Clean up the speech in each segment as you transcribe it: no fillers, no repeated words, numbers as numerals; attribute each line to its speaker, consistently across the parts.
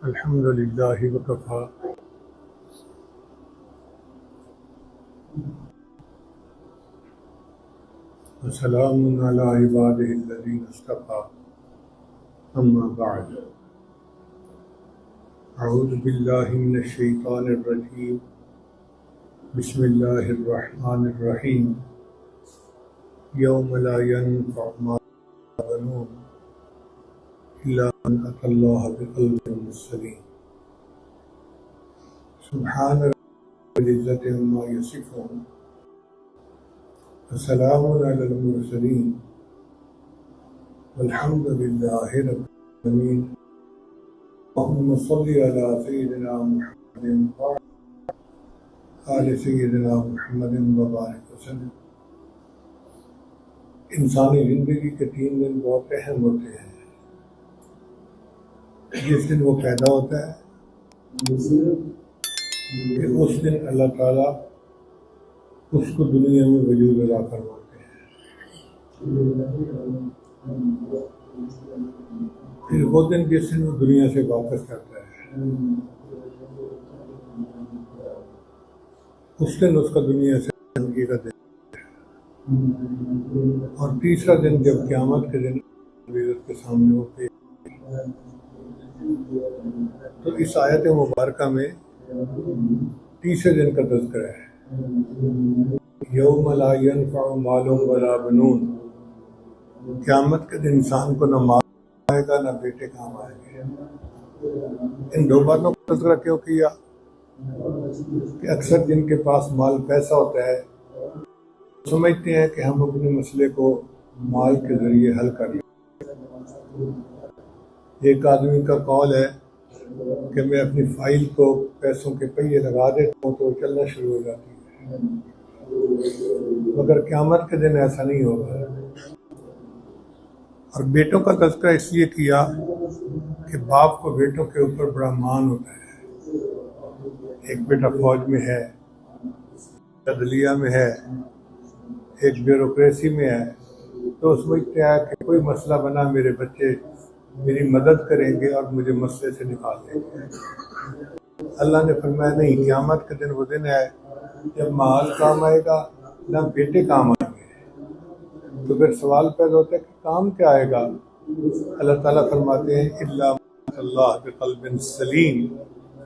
Speaker 1: الحمد للہ وکفا وسلام علی عبادہ الذین اصطفی اما بعد اعوذ باللہ من الشیطان الرجیم بسم اللہ الرحمن الرحیم یوم لا ینفع مال ولا بنون الا من اتی اللہ بقلب سلیم سبحان رب العزۃ عما یصفون وسلام علی المرسلین والحمد للہ رب العالمین اللہم صلی علی سیدنا محمد وعلی آل سیدنا محمد وبارک وسلم۔ انسانی زندگی کے 3 دن بہت اہم ہوتے ہیں۔ جس دن وہ پیدا ہوتا ہے کہ اس دن اللہ تعالیٰ اس کو دنیا میں وجود عطا فرماتے ہیں۔ پھر وہ دن جس دن وہ دنیا سے واپس کرتا ہے، اس دن اس کا دنیا سے زندگی کا دن ہے۔ اور تیسرا دن جب قیامت کے دن عزت کے سامنے ہوتے ہیں، تو اس آیت مبارکہ میں تیسرے دن کا تذکرہ ہے۔ یوم لا ینفع مال ولا بنون، قیامت کے دن انسان کو نہ مال آئے گا نہ بیٹے کام آئیں گے۔ ان 2 باتوں کا تذکرہ کیوں کیا؟ کہ اکثر جن کے پاس مال پیسہ ہوتا ہے سمجھتے ہیں کہ ہم اپنے مسئلے کو مال کے ذریعے حل کر لیں۔ ایک آدمی کا قول ہے کہ میں اپنی فائل کو پیسوں کے پہیے لگا دیتا ہوں تو چلنا شروع ہو جاتی ہے، مگر قیامت کے دن ایسا نہیں ہوگا۔ اور بیٹوں کا تذکرہ اس لیے کیا کہ باپ کو بیٹوں کے اوپر بڑا مان ہوتا ہے۔ ایک بیٹا فوج میں ہے، عدلیہ میں ہے، ایک بیوروکریسی میں ہے، تو سمجھتے ہیں کہ کوئی مسئلہ بنا میرے بچے میری مدد کریں گے اور مجھے مسئلے سے نکال دیں گے۔ اللہ نے فرمایا نہیں، قیامت کے دن وہ دن ہے جب مال کام آئے گا نہ بیٹے کام آئیں گے۔ تو پھر سوال پیدا ہوتا ہے کہ کام کیا آئے گا؟ اللہ تعالیٰ فرماتے ہیں الا من اللہ بقلب سلیم،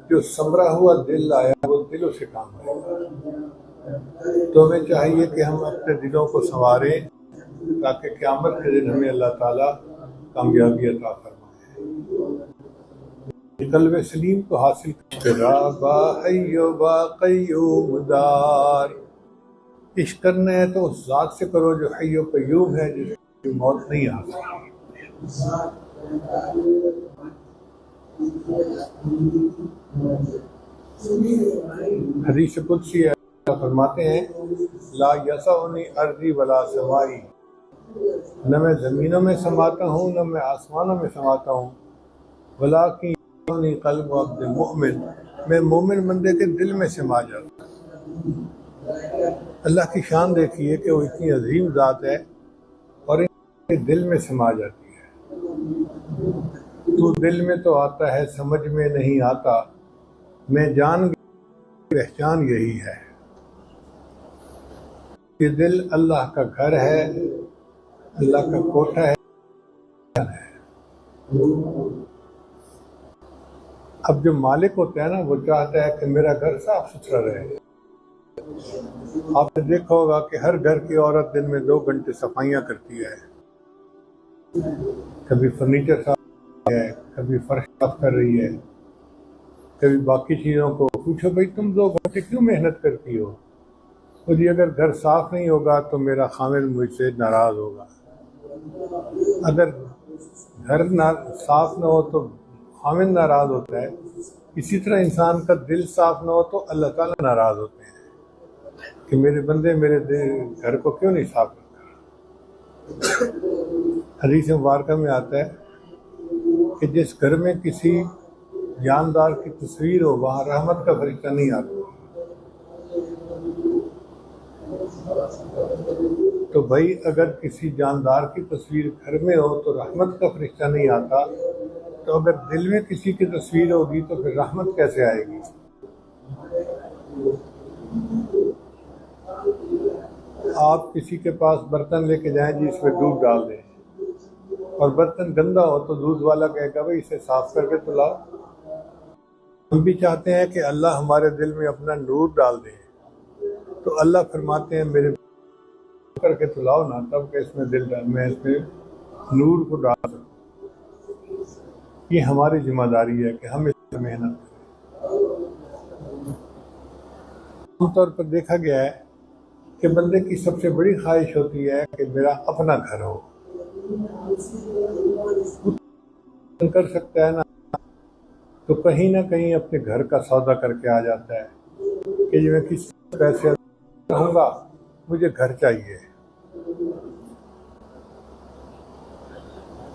Speaker 1: جو سنبھرا ہوا دل آیا وہ دلوں سے کام آئے گا۔ تو ہمیں چاہیے کہ ہم اپنے دلوں کو سنواریں تاکہ قیامت کے دن ہمیں اللہ تعالیٰ کامیابی عطا فرمائے۔ قلب سلیم کو حاصل تیرا با حی و با قیوم دار. عشق کرنا ہے تو اس ذات سے کرو جو حی و قیوم ہے، جس کی موت نہیں آتی. حدیث قدسی ہے، اللہ فرماتے ہیں لا یسعنی ارضی ولا سمائی، نہ میں زمینوں میں سماتا ہوں نہ میں آسمانوں میں سماتا ہوں، ولیکن یسعنی قلب عبد مؤمن، میں مومن بندے کے دل میں سما جاتا ہوں. اللہ کی شان دیکھیے کہ وہ اتنی عظیم ذات ہے اور ان کے دل میں سما جاتی ہے. تو دل میں تو آتا ہے سمجھ میں نہیں آتا، میں جان گیا پہچان یہی ہے. یہ دل اللہ کا گھر ہے، اللہ کا کوٹھا ہے. اب جو مالک ہوتا ہے نا، وہ چاہتا ہے کہ میرا گھر صاف ستھرا رہے. آپ نے دیکھا ہوگا کہ ہر گھر کی عورت دن میں 2 گھنٹے صفائیاں کرتی ہے، کبھی فرنیچر صاف ہے، کبھی فرش صاف کر رہی ہے، کبھی باقی چیزوں کو. پوچھو بھائی تم 2 گھنٹے کیوں محنت کرتی ہو؟ تو جی اگر گھر صاف نہیں ہوگا تو میرا خامد مجھ سے ناراض ہوگا. اگر گھر صاف نہ ہو تو خامد ناراض ہوتا ہے. اسی طرح انسان کا دل صاف نہ ہو تو اللہ تعالیٰ ناراض ہوتے ہیں کہ میرے بندے میرے گھر کو کیوں نہیں صاف رکھا. حدیث مبارکہ میں آتا ہے کہ جس گھر میں کسی جاندار کی تصویر ہو وہاں رحمت کا فرشتہ نہیں آتا. تو بھائی اگر کسی جاندار کی تصویر گھر میں ہو تو رحمت کا فرشتہ نہیں آتا، تو اگر دل میں کسی کی تصویر ہوگی تو پھر رحمت کیسے آئے گی؟ آپ کسی کے پاس برتن لے کے جائیں جی اس میں دودھ ڈال دیں، اور برتن گندا ہو تو دودھ والا کہے گا بھائی اسے صاف کر کے تو لاؤ. ہم بھی چاہتے ہیں کہ اللہ ہمارے دل میں اپنا نور ڈال دے، تو اللہ فرماتے ہیں میرے کر کے تو لاؤ نا، تب کہ اس میں دل ڈال میں اس میں نور کو ڈال سکوں. یہ ہماری ذمہ داری ہے کہ ہم اس میں محنت کریں. عام طور پر دیکھا گیا ہے کہ بندے کی سب سے بڑی خواہش ہوتی ہے کہ میرا اپنا گھر ہو. کر سکتا ہے نا تو کہیں نہ کہیں اپنے گھر کا سودا کر کے آ جاتا ہے کہ جو میں کس پیسے رہوں گا، مجھے گھر چاہیے.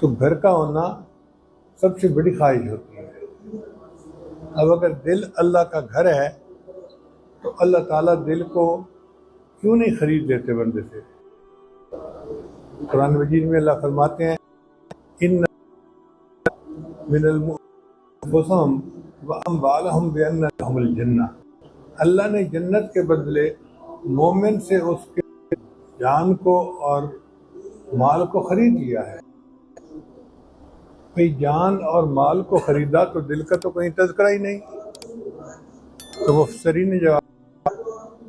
Speaker 1: تو گھر کا ہونا سب سے بڑی خواہش ہوتی ہے. اب اگر دل اللہ کا گھر ہے تو اللہ تعالیٰ دل کو کیوں نہیں خرید لیتے بندے سے؟ قرآن مجید میں اللہ فرماتے ہیں ان من انفسہم واموالہم بان لہم الجنہ، اللہ نے جنت کے بدلے مومن سے اس کے جان کو اور مال کو خرید لیا ہے. بھئی جان اور مال کو خریدا تو دل کا تو کہیں تذکرہ ہی نہیں. تو مفسرین نے جواب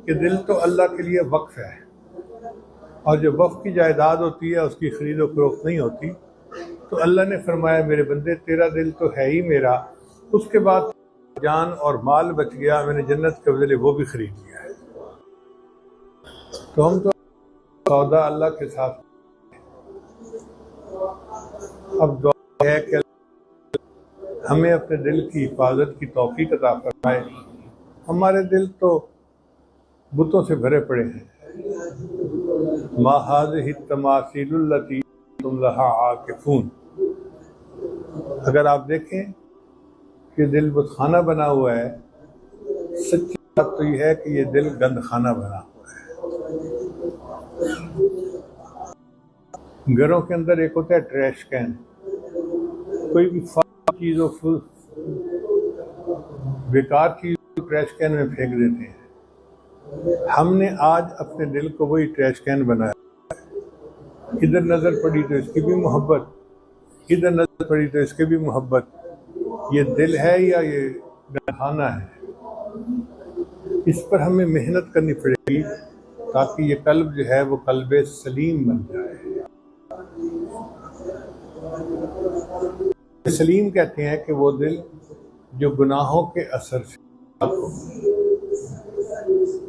Speaker 1: کہ دل تو اللہ کے لیے وقف ہے، اور جو وقف کی جائیداد ہوتی ہے اس کی خرید و فروخت نہیں ہوتی. تو اللہ نے فرمایا میرے بندے تیرا دل تو ہے ہی میرا، اس کے بعد جان اور مال بچ گیا، میں نے جنت کے بدلے وہ بھی خرید لیا ہے. تو ہم تو سودا اللہ کے ساتھ. اب دعا ہے کہ ہمیں اپنے دل کی حفاظت کی توفیق عطا فرمائے. ہمارے دل تو بتوں سے بھرے پڑے ہیں. ما هذه التماثيل التي تم لها عاکفون. اگر آپ دیکھیں کہ دل بت خانہ بنا ہوا ہے، سچی بات تو یہ ہے کہ یہ دل گند خانہ بنا ہوا ہے. گھروں کے اندر ایک ہوتا ہے ٹریش کین، کوئی بھی فالتو چیز ہو، بیکار چیز ٹریش کین میں پھینک دیتے ہیں. ہم نے آج اپنے دل کو وہی ٹریش کین بنایا. ادھر نظر پڑی تو اس کی بھی محبت، ادھر نظر پڑی تو اس کی بھی محبت. یہ دل ہے یا یہ خانہ ہے؟ اس پر ہمیں محنت کرنی پڑے گی تاکہ یہ قلب جو ہے وہ قلب سلیم بن جائے. سلیم کہتے ہیں کہ وہ دل جو گناہوں کے اثر سے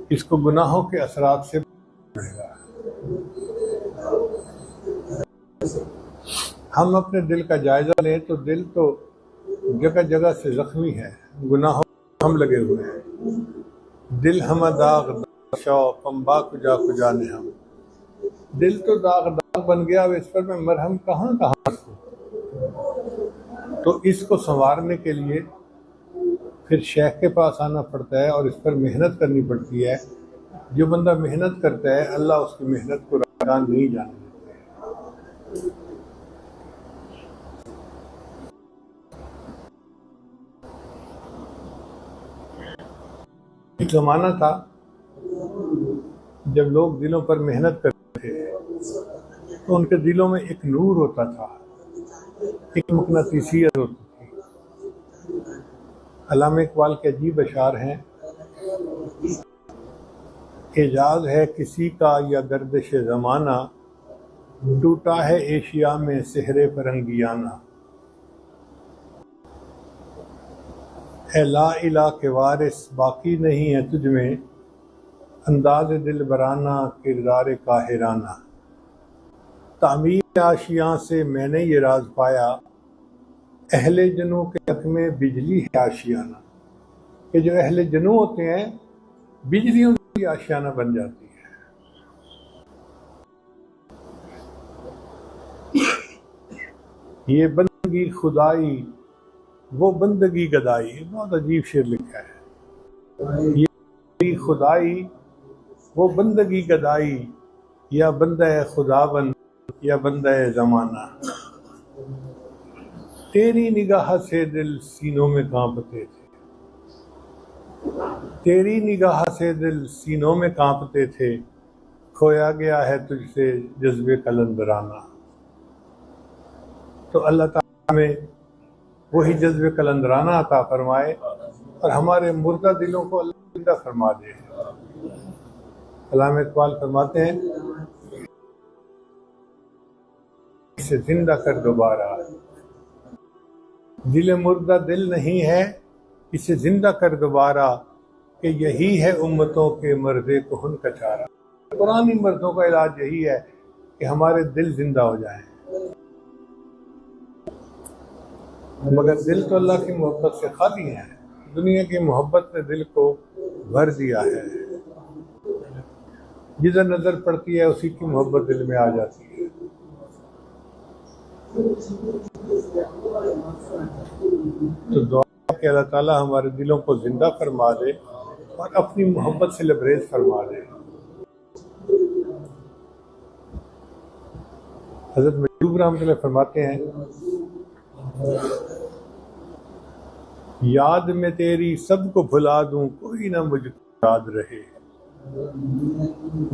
Speaker 1: اس کو گناہوں کے اثرات سے پڑے گا۔ ہم اپنے دل کا جائزہ لیں تو دل تو جگہ جگہ سے زخمی ہے، گناہوں ہم لگے ہوئے ہیں۔ دل ہم داغ شو پمبا کجا کجا نے ہم، دل تو داغ داغ بن گیا، اب اس پر میں مرہم کہاں رکھوں؟ تو اس کو سنوارنے کے لیے پھر شیخ کے پاس آنا پڑتا ہے اور اس پر محنت کرنی پڑتی ہے۔ جو بندہ محنت کرتا ہے اللہ اس کی محنت کو رکھا نہیں جانے دیتے۔ ایک زمانہ تھا جب لوگ دلوں پر محنت کرتے تھے تو ان کے دلوں میں ایک نور ہوتا تھا، ایک مقناطیسیت ہوتی تھی۔ علامہ اقبال کے عجیب اشعار ہیں، اعجاز ہے کسی کا یا گردش زمانہ، ٹوٹا ہے ایشیا میں سحر فرنگیانہ۔ اے لا الہ کے وارث باقی نہیں ہے تجھ میں، انداز دل برانہ کردار قاہرانہ۔ تعمیر آشیاں سے میں نے یہ راز پایا، اہل جنوں کے حق میں بجلی ہے آشیانہ، کہ جو اہل جنوں ہوتے ہیں بجلی ان کی آشیانہ بن جاتی ہے۔ یہ بندگی خدائی وہ بندگی گدائی، بہت عجیب شعر لکھا ہے۔ یہ بندگی خدائی وہ بندگی گدائی، یا بندہ خدا بند یا بندہ زمانہ۔ تیری نگاہ سے دل سینوں میں کانپتے تھے، تیری نگاہ سے دل سینوں میں کانپتے تھے، کھویا گیا ہے تجھ سے جذبے قلندرانہ۔ تو اللہ تعالیٰ میں وہی جذبے قلندرانہ عطا فرمائے اور ہمارے مردہ دلوں کو اللہ زندہ فرما دے۔ علامہ اقبال فرماتے ہیں اسے زندہ کر دوبارہ، دل مردہ دل نہیں ہے اسے زندہ کر دوبارہ، کہ یہی ہے امتوں کے مرد کہن کا چارہ۔ پرانی مردوں کا علاج یہی ہے کہ ہمارے دل زندہ ہو جائیں، مگر دل تو اللہ کی محبت سے خالی ہے، دنیا کی محبت نے دل کو بھر دیا ہے۔ جدھر نظر پڑتی ہے اسی کی محبت دل میں آ جاتی ہے۔ تو دعا کہ اللہ تعالیٰ ہمارے دلوں کو زندہ فرما دے اور اپنی محبت سے لبریز فرما دے۔ حضرت محبوب رحمۃ اللہ فرماتے ہیں یاد میں تیری سب کو بھلا دوں کوئی نہ مجھ کو یاد رہے،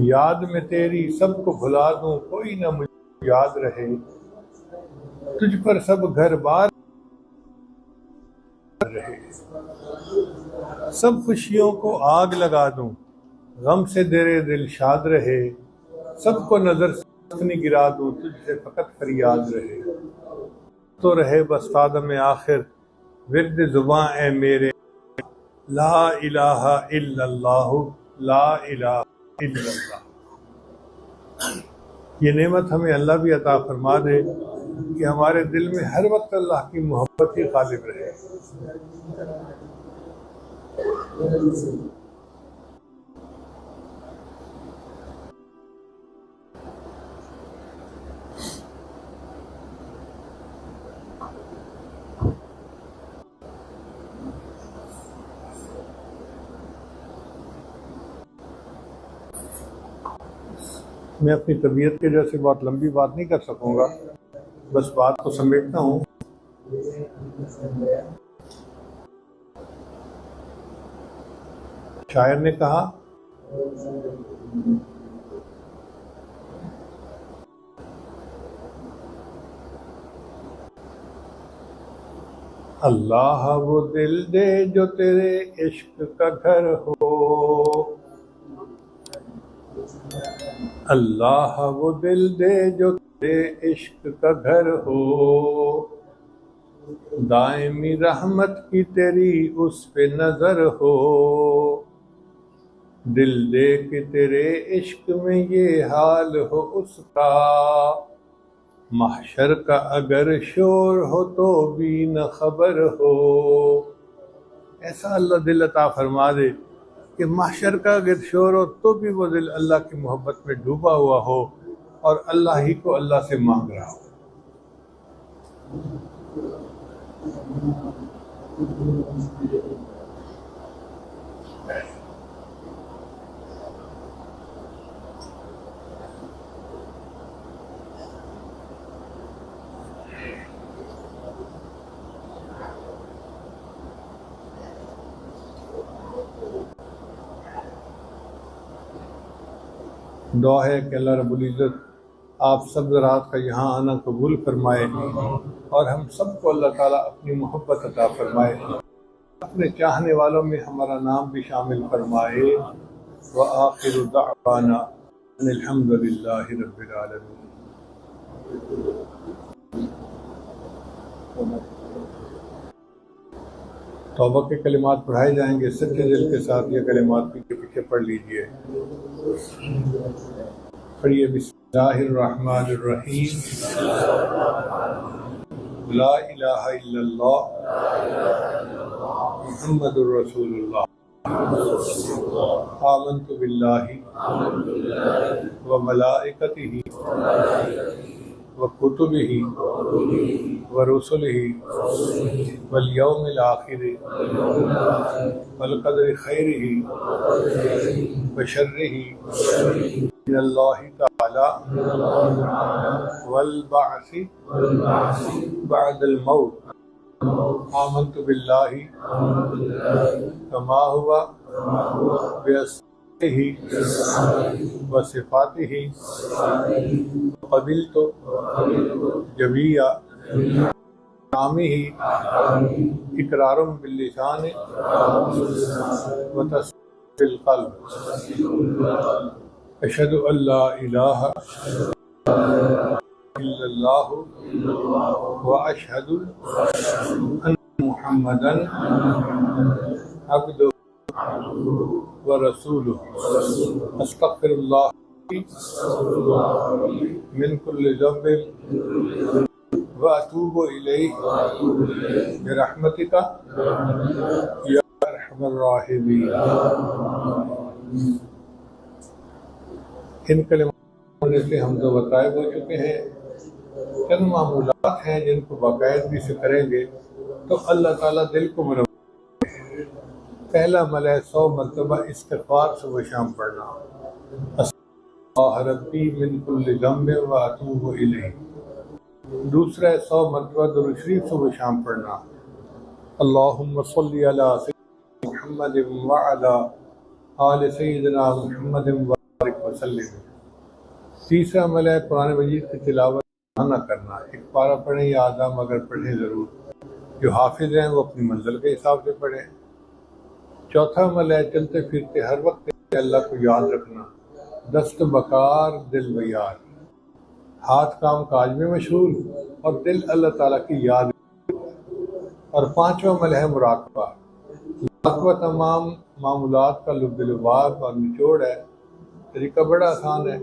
Speaker 1: یاد میں تیری سب کو بھلا دوں کوئی نہ مجھ کو یاد رہے، تجھ پر سب گھر بار رہے، سب خوشیوں کو آگ لگا دوں غم سے تیرے دل شاد رہے، سب کو نظر سے اپنی گرا دوں تجھ سے فقط فریاد رہے، تو رہے بس خادم آخر ورد زباں اے میرے، لا الہ الا اللہ لا الہ الا اللہ۔ یہ نعمت ہمیں اللہ بھی عطا فرما دے کہ ہمارے دل میں ہر وقت اللہ کی محبت ہی غالب رہے۔ میں اپنی طبیعت کی وجہ سے بہت لمبی بات نہیں کر سکوں گا، بس بات کو سمیٹتا ہوں۔ شاعر نے کہا اللہ وہ دل دے جو تیرے عشق کا گھر ہو، اللہ وہ دل دے جو تیرے عشق کا گھر ہو، دائمی رحمت کی تیری اس پہ نظر ہو، دل دے کہ تیرے عشق میں یہ حال ہو اس کا، محشر کا اگر شور ہو تو بھی نہ خبر ہو۔ ایسا اللہ دل عطا فرما دے کہ محشر کا اگر شور ہو تو بھی وہ دل اللہ کی محبت میں ڈوبا ہوا ہو اور اللہ ہی کو اللہ سے مانگ رہا ہو۔ دعا ہے کہ اللہ رب العزت آپ سب رات کا یہاں آنا قبول فرمائے اور ہم سب کو اللہ تعالیٰ اپنی محبت عطا فرمائے، اپنے چاہنے والوں میں ہمارا نام بھی شامل فرمائے۔ وآخر دعوانا ان الحمد للہ رب العالمین۔ توبہ کے کلمات پڑھائے جائیں گے، سچے دل کے ساتھ یہ کلمات پیچھے پیچھے پڑھ لیجئے۔ پڑھیے بسم اللہ الرحمن الرحیم۔ لا الہ الا اللہ محمد الرسول اللہ، آمنت باللہ وملائکتہ وکتبہ ورسلہ والیوم الآخر والقدر خیرہ وشرہ من اللہ تعالی والبعث بعد الموت، آمنت باللہ کما ہوا بأسمائہ وصفاتہ قبلت جمیع نامہ اقرار باللسان وتصدیق بالقلب، اشہد ان لا الہ الا اللہ واشہد ان محمدا عبدہ ورسولہ، استغفر اللہ من کل ذنب واتوب الیہ برحمتک یا ارحم الراحمین۔ ان کلمات سے ہم تو بتائے ہو چکے ہیں، چند معمولات ہیں جن کو باقاعدگی سے کریں گے تو اللہ تعالیٰ دل کو منور۔ پہلا عمل ہے 100 مرتبہ استغفار صبح شام پڑھنا، استغفر ربی من کل ذنب واتوب الیہ۔ دوسرا ہے 100 مرتبہ درود شریف صبح شام پڑھنا، اللہم صلی علی سیدنا محمد وعلی آل سیدنا محمد وبارک وسلم۔ تیسرا عمل ہے قرآن مجید کی تلاوت نہ کرنا، ایک پارہ پڑھیں یا آدھا مگر پڑھیں ضرور، جو حافظ ہیں وہ اپنی منزل کے حساب سے پڑھیں۔ چوتھا عمل ہے چلتے پھرتے ہر وقت اللہ کو یاد رکھنا، دست بکار دل بیار، ہاتھ کام کاج میں مشغول اور دل اللہ تعالیٰ کی یاد۔ اور پانچواں عمل ہے مراقبہ۔ مراقبہ تمام معمولات کا لب لباب اور نچوڑ ہے۔ طریقہ بڑا آسان ہے،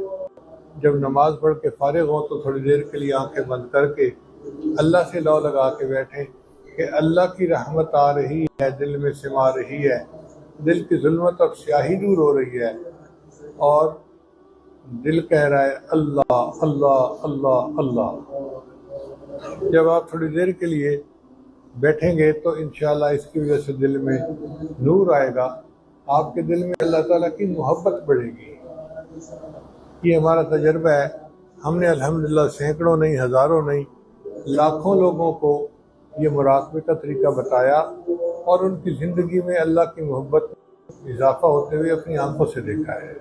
Speaker 1: جب نماز پڑھ کے فارغ ہوں تو تھوڑی دیر کے لیے آنکھیں بند کر کے اللہ سے لو لگا کے بیٹھیں کہ اللہ کی رحمت آ رہی ہے، دل میں سما رہی ہے، دل کی ظلمت اور سیاہی دور ہو رہی ہے اور دل کہہ رہا ہے اللہ اللہ اللہ اللہ۔ جب آپ تھوڑی دیر کے لیے بیٹھیں گے تو انشاءاللہ اس کی وجہ سے دل میں نور آئے گا، آپ کے دل میں اللہ تعالیٰ کی محبت بڑھے گی۔ یہ ہمارا تجربہ ہے، ہم نے الحمدللہ سینکڑوں نہیں، ہزاروں نہیں، لاکھوں لوگوں کو یہ مراقبے کا طریقہ بتایا اور ان کی زندگی میں اللہ کی محبت اضافہ ہوتے ہوئے اپنی آنکھوں سے دیکھا ہے۔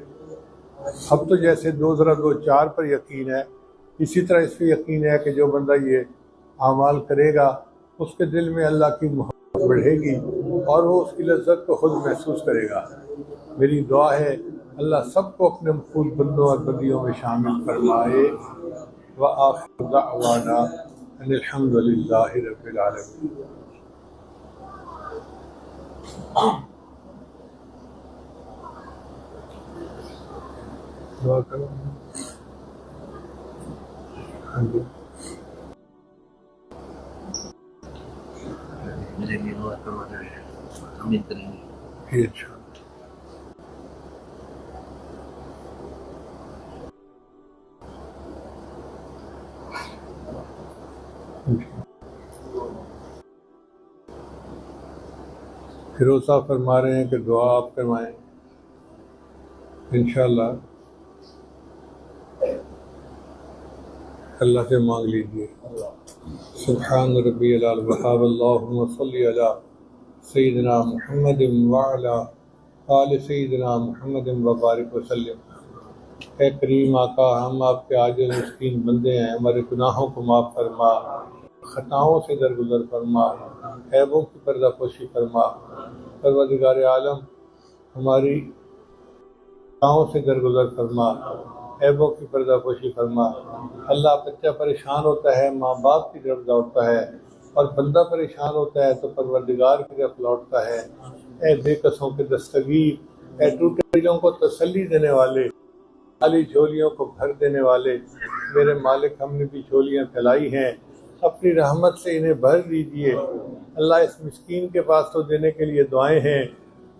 Speaker 1: اب تو جیسے 2 × 2 4 پر یقین ہے، اسی طرح اس پہ یقین ہے کہ جو بندہ یہ اعمال کرے گا اس کے دل میں اللہ کی محبت بڑھے گی اور وہ اس کی لذت کو خود محسوس کرے گا۔ میری دعا ہے اللہ سب کو اپنے مقبول بندوں اور بندیوں میں شامل فرمائے۔ وآخر دعوانا ان الحمد للہ رب العالمین. دعا کرو. ہاں جی
Speaker 2: میرے لیے دعا کروانا ہے، امید کریں گے.
Speaker 1: جی اچھا. فیروز صاحب فرما رہے ہیں کہ دعا آپ کروائیں انشاءاللہ. اللہ سے مانگ لیجیے. سبحان ربی الوہاب اللہم صلی علی سیدنا محمد وعلی آل سیدنا محمد وبارک وسلم. اے کریم آقا، ہم آپ کے عاجز مسکین بندے ہیں، ہمارے گناہوں کو معاف فرما، خطاؤں سے درگزر فرما، عیبوں کی پردہ پوشی فرما. پروردگار عالم ہماری خطاؤں سے درگزر فرما، عیبوں کی پردہ پوشی فرما. اللہ بچہ پریشان ہوتا ہے ماں باپ کی طرف دوڑتا ہے، اور بندہ پریشان ہوتا ہے تو پروردگار کی طرف لوٹتا ہے. اے بے کسوں کے دستگیر، اے ٹوٹے دلوں کو تسلی دینے والے، خالی جھولیوں کو بھر دینے والے میرے مالک، ہم نے بھی جھولیاں پھیلائی ہیں، اپنی رحمت سے انہیں بھر دیجئے. اللہ اس مسکین کے پاس تو دینے کے لیے دعائیں ہیں،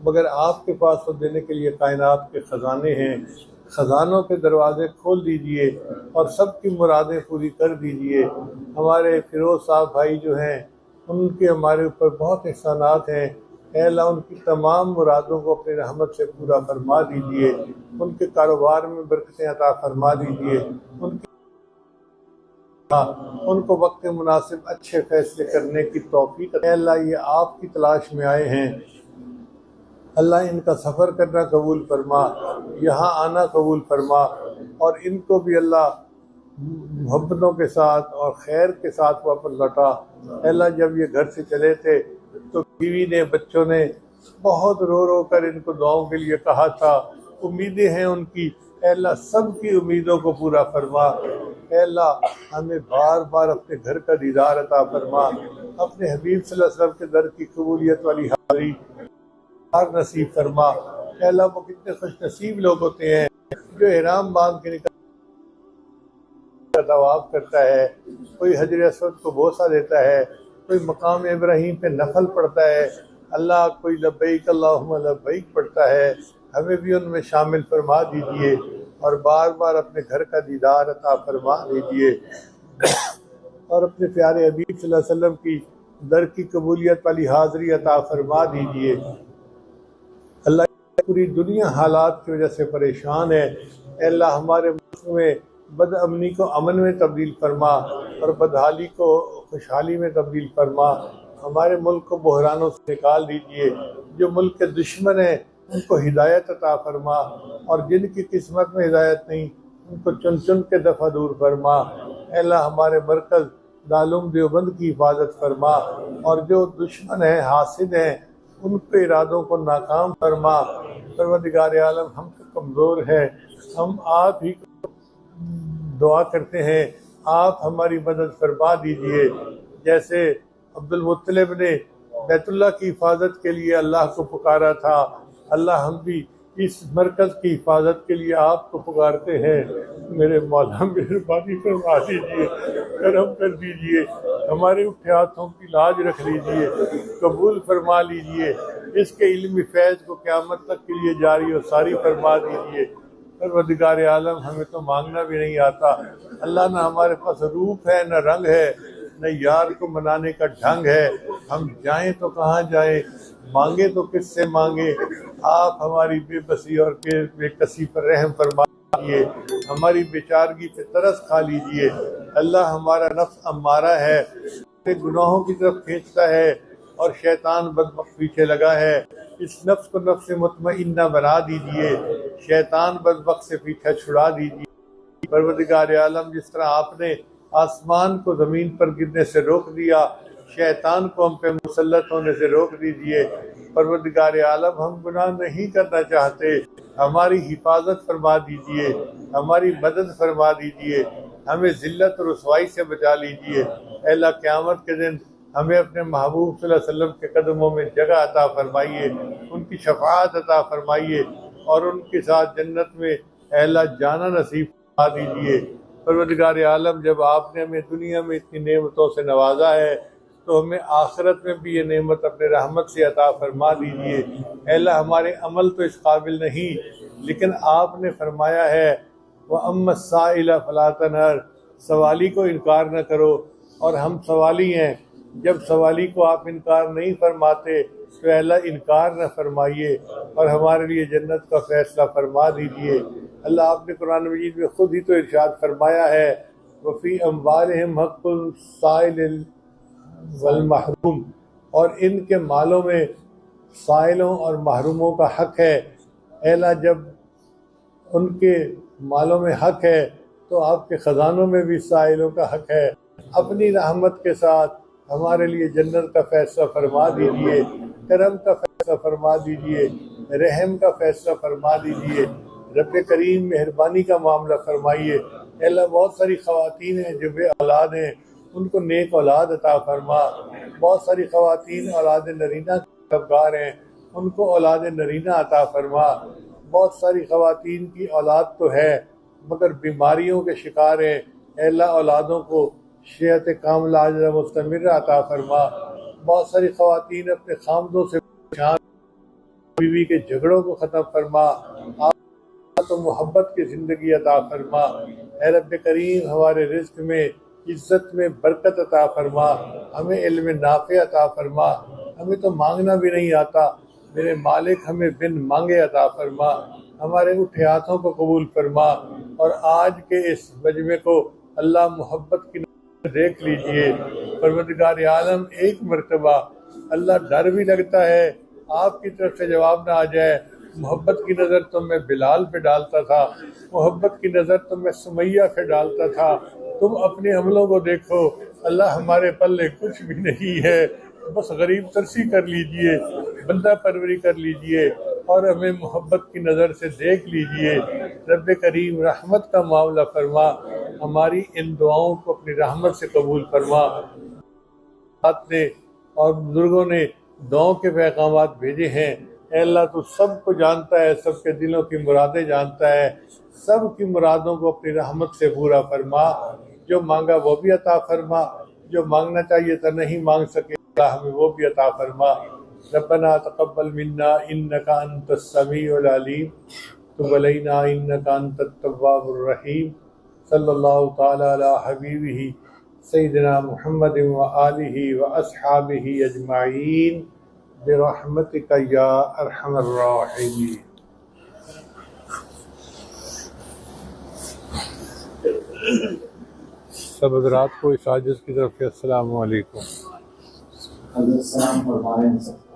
Speaker 1: مگر آپ کے پاس تو دینے کے لیے کائنات کے خزانے ہیں. خزانوں کے دروازے کھول دیجئے اور سب کی مرادیں پوری کر دیجئے. ہمارے فیروز صاحب بھائی جو ہیں، ان کے ہمارے اوپر بہت احسانات ہیں. اے اللہ ان کی تمام مرادوں کو اپنی رحمت سے پورا فرما دیجئے. ان کے کاروبار میں برکتیں عطا فرما دیجئے. ان کو وقت مناسب اچھے فیصلے کرنے کی توفیق. اے اللہ یہ آپ کی تلاش میں آئے ہیں، اللہ ان کا سفر کرنا قبول فرما، یہاں آنا قبول فرما، اور ان کو بھی اللہ محبتوں کے ساتھ اور خیر کے ساتھ واپس لوٹا. اے اللہ جب یہ گھر سے چلے تھے تو بیوی نے، بچوں نے بہت رو رو کر ان کو دعاؤں کے لیے کہا تھا. امیدیں ہیں ان کی، اے اللہ سب کی امیدوں کو پورا فرما. اے اللہ ہمیں بار بار اپنے گھر کا دیدار عطا فرما، اپنے حبیب صلی اللہ علیہ وسلم کے در کی قبولیت والی حاضری نصیب فرما. اے اللہ وہ کتنے خوش نصیب لوگ ہوتے ہیں جو احرام باندھ کے نکل کا طواف کرتا ہے، کوئی حجر اسود کو بوسہ دیتا ہے، کوئی مقام ابراہیم پہ نفل پڑھتا ہے، اللہ کوئی لبیک اللہم لبیک پڑھتا ہے. ہمیں بھی ان میں شامل فرما دیجئے اور بار بار اپنے گھر کا دیدار عطا فرما دیجئے، اور اپنے پیارے حبیب صلی اللہ علیہ وسلم کی در کی قبولیت والی حاضری عطا فرما دیجئے. اللہ پوری دنیا حالات کی وجہ سے پریشان ہے. اے اللہ ہمارے ملک میں بد امنی کو امن میں تبدیل فرما اور بدحالی کو خوشحالی میں تبدیل فرما. ہمارے ملک کو بحرانوں سے نکال دیجئے. جو ملک کے دشمن ہیں ان کو ہدایت عطا فرما، اور جن کی قسمت میں ہدایت نہیں ان کو چن چن کے دفع دور فرما. اے اللہ ہمارے مرکز دارالعلوم دیوبند کی حفاظت فرما، اور جو دشمن ہیں، حاسد ہیں، ان کے ارادوں کو ناکام فرما. پروردگار عالم ہم تو کمزور ہیں، ہم آپ ہی دعا کرتے ہیں، آپ ہماری مدد فرما دیجئے. جیسے عبد المطلب نے بیت اللہ کی حفاظت کے لیے اللہ کو پکارا تھا، اللہ ہم بھی اس مرکز کی حفاظت کے لیے آپ کو پکارتے ہیں. میرے مولا مہربانی فرما دیجئے، کرم کر دیجئے، ہمارے اٹھے ہاتھوں کی لاج رکھ لیجئے، قبول فرما لیجئے، اس کے علمی فیض کو قیامت تک کے لیے جاری و ساری فرما دیجئے. پروردگار عالم ہمیں تو مانگنا بھی نہیں آتا، اللہ نہ ہمارے پاس روپ ہے نہ رنگ ہے نہ یار کو منانے کا ڈھنگ ہے. ہم جائیں تو کہاں جائیں، مانگے تو کس سے مانگے. آپ ہماری بے بسی اور بے کسی پر رحم فرما لیجیے، ہماری بیچارگی پہ ترس کھا لیجیے. اللہ ہمارا نفس امارہ ہے، گناہوں کی طرف کھینچتا ہے اور شیطان بدبخت پیچھے لگا ہے. اس نفس کو نفس مطمئنہ بنا دیجیے، شیطان بدبخت سے پیچھا چھڑا دیجیے. پروردگار عالم جس طرح آپ نے آسمان کو زمین پر گرنے سے روک دیا، شیطان کو ہم پہ مسلط ہونے سے روک دیجئے. پروردگار عالم ہم گناہ نہیں کرنا چاہتے، ہماری حفاظت فرما دیجئے، ہماری مدد فرما دیجئے، ہمیں ذلت اور رسوائی سے بچا لیجئے. اے اللہ قیامت کے دن ہمیں اپنے محبوب صلی اللہ علیہ وسلم کے قدموں میں جگہ عطا فرمائیے، ان کی شفاعت عطا فرمائیے اور ان کے ساتھ جنت میں اے اللہ جانا نصیب فرما دیجیے۔ پروردگار عالم، جب آپ نے ہمیں دنیا میں اتنی نعمتوں سے نوازا ہے تو ہمیں آخرت میں بھی یہ نعمت اپنے رحمت سے عطا فرما دیجیے۔ اے اللہ ہمارے عمل تو اس قابل نہیں، لیکن آپ نے فرمایا ہے وَأَمَّا السَّائِلَ فَلَا تَنْهَرْ، سوالی کو انکار نہ کرو، اور ہم سوالی ہیں۔ جب سوالی کو آپ انکار نہیں فرماتے تو اے اللہ انکار نہ فرمائیے اور ہمارے لیے جنت کا فیصلہ فرما دیجیے۔ اللہ آپ نے قرآن مجید میں خود ہی تو ارشاد فرمایا ہے وَفِي أَمْوَالِهِمْ حَقٌّ لِلسَّائِلِ والمحروم، اور ان کے مالوں میں سائلوں اور محروموں کا حق ہے۔ اے اللہ جب ان کے مالوں میں حق ہے تو آپ کے خزانوں میں بھی سائلوں کا حق ہے۔ اپنی رحمت کے ساتھ ہمارے لیے جنت کا فیصلہ فرما دیجیے، کرم کا فیصلہ فرما دیجیے، رحم کا فیصلہ فرما دیجیے۔ رب کریم مہربانی کا معاملہ فرمائیے۔ اے اللہ بہت ساری خواتین ہیں جو بے اولاد ہیں، ان کو نیک اولاد عطا فرما۔ بہت ساری خواتین اولاد نرینہ طلبگار ہیں، ان کو اولاد نرینہ عطا فرما۔ بہت ساری خواتین کی اولاد تو ہے مگر بیماریوں کے شکار ہیں، اے اللہ اولادوں کو صحت کاملہ عاجلہ مستمرہ عطا فرما۔ بہت ساری خواتین اپنے خامدوں سے پریشان، بیوی کے جھگڑوں کو ختم فرما، آپ تو محبت کی زندگی عطا فرما۔ اے رب کریم ہمارے رزق میں عزت میں برکت عطا فرما، ہمیں علم نافع عطا فرما۔ ہمیں تو مانگنا بھی نہیں آتا، میرے مالک ہمیں بن مانگے عطا فرما۔ ہمارے اٹھے ہاتھوں کو قبول فرما، اور آج کے اس مجمع کو اللہ محبت کی نظر دیکھ لیجئے۔ پروردگار عالم ایک مرتبہ اللہ ڈر بھی لگتا ہے آپ کی طرف سے جواب نہ آ جائے۔ محبت کی نظر تو میں بلال پہ ڈالتا تھا، محبت کی نظر تو میں سمیہ پہ ڈالتا تھا، تم اپنے عملوں کو دیکھو اللہ ہمارے پلے کچھ بھی نہیں ہے، بس غریب ترسی کر لیجئے، بندہ پروری کر لیجئے اور ہمیں محبت کی نظر سے دیکھ لیجئے۔ رب کریم رحمت کا معاملہ فرما، ہماری ان دعاؤں کو اپنی رحمت سے قبول فرما۔ آپ نے اور بزرگوں نے دعاؤں کے پیغامات بھیجے ہیں، اے اللہ تو سب کو جانتا ہے، سب کے دلوں کی مرادیں جانتا ہے، سب کی مرادوں کو اپنی رحمت سے پورا فرما۔ جو مانگا وہ بھی عطا فرما، جو مانگنا چاہیے تھا نہیں مانگ سکے اللہ ہمیں وہ بھی عطا فرما۔ ربنا تقبل منا انک انت السمیع العلیم تب علینا انک انت التواب الرحیم۔ صلی اللہ تعالی علی حبیبہ سیدنا محمد وآلہ واصحابہ اجمعین برحمتک یا ارحم الراحمین۔ سب حضرات کو اس عاجز کی طرف سے السلام علیکم۔
Speaker 3: حضرت سلام فرمائیں سب کو۔